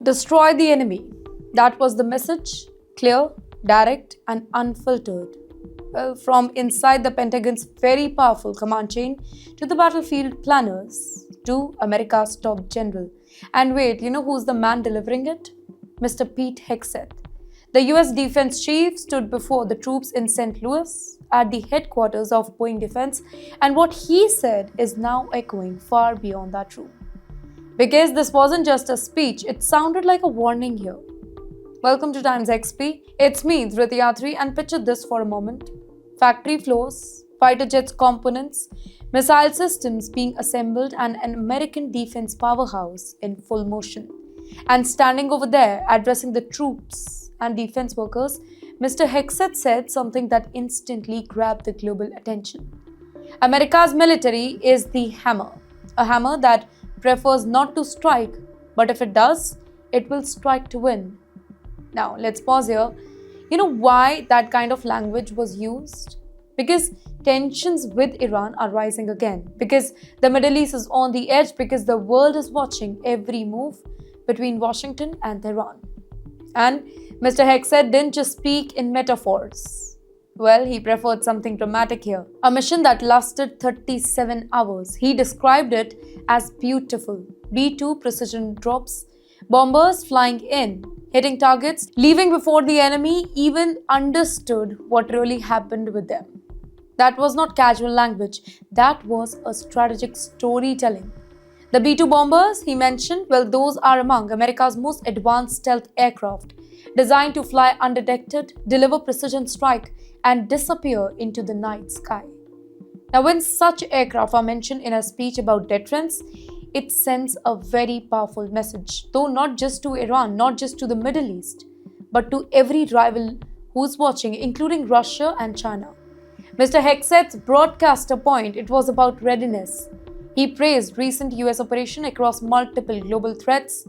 Destroy the enemy. That was the message, clear, direct, and unfiltered. Well, from inside the Pentagon's very powerful command chain to the battlefield planners to America's top general. And wait, you know who's the man delivering it? Mr. Pete Hegseth. The US defense chief stood before the troops in St. Louis at the headquarters of Boeing Defense, and what he said is now echoing far beyond that room. Because this wasn't just a speech, it sounded like a warning here. Welcome to TimesXP. It's me, Dhriti Yatri, and picture this for a moment. Factory floors, fighter jets components, missile systems being assembled, and an American defense powerhouse in full motion. And standing over there, addressing the troops and defense workers, Mr. Hegseth said something that instantly grabbed the global attention. America's military is the hammer, a hammer that prefers not to strike, but if it does, it will strike to win. Now, let's pause here. You know why that kind of language was used? Because tensions with Iran are rising again. Because the Middle East is on the edge. Because the world is watching every move between Washington and Tehran. And Mr. Hegseth didn't just speak in metaphors. Well, he preferred something dramatic here. A mission that lasted 37 hours. He described it as beautiful. B-2 precision drops, bombers flying in, hitting targets, leaving before the enemy even understood what really happened with them. That was not casual language. That was a strategic storytelling. The B-2 bombers, he mentioned, well, those are among America's most advanced stealth aircraft, designed to fly undetected, deliver precision strike, and disappear into the night sky. Now, when such aircraft are mentioned in a speech about deterrence, it sends a very powerful message, though not just to Iran, not just to the Middle East, but to every rival who's watching, including Russia and China. Mr. Hegseth broadcast a point. It was about readiness. He praised recent US operation across multiple global threats.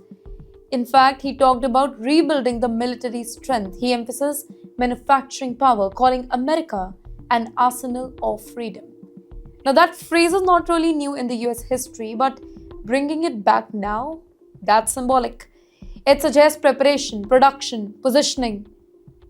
In fact, he talked about rebuilding the military strength. He emphasized manufacturing power, calling America an arsenal of freedom. Now, that phrase is not really new in the US history, but bringing it back now, that's symbolic. It suggests preparation, production, positioning.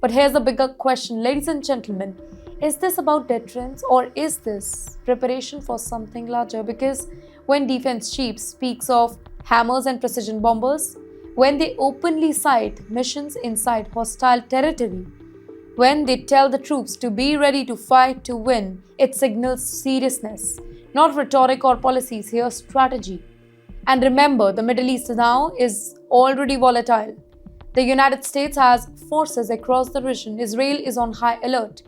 But here's the bigger question, ladies and gentlemen. Is this about deterrence or is this preparation for something larger? Because when defense chief speaks of hammers and precision bombers, when they openly cite missions inside hostile territory, when they tell the troops to be ready to fight to win, it signals seriousness, not rhetoric or policies, here strategy. And remember, the Middle East now is already volatile. The United States has forces across the region. Israel is on high alert.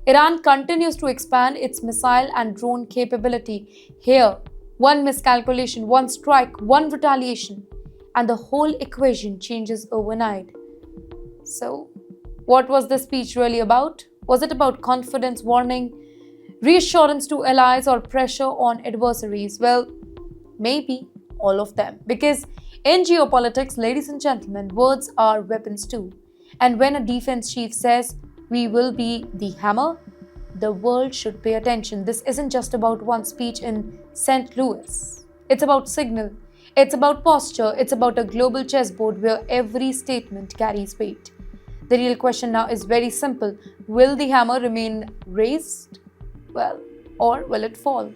Iran continues to expand its missile and drone capability. Here, one miscalculation, one strike, one retaliation, and the whole equation changes overnight. So, what was this speech really about? Was it about confidence, warning, reassurance to allies, or pressure on adversaries? Well, maybe all of them. Because in geopolitics, ladies and gentlemen, words are weapons too. And when a defense chief says, "We will be the hammer," the world should pay attention. This isn't just about one speech in St. Louis. It's about signal. It's about posture. It's about a global chessboard where every statement carries weight. The real question now is very simple. Will the hammer remain raised? Well, or will it fall?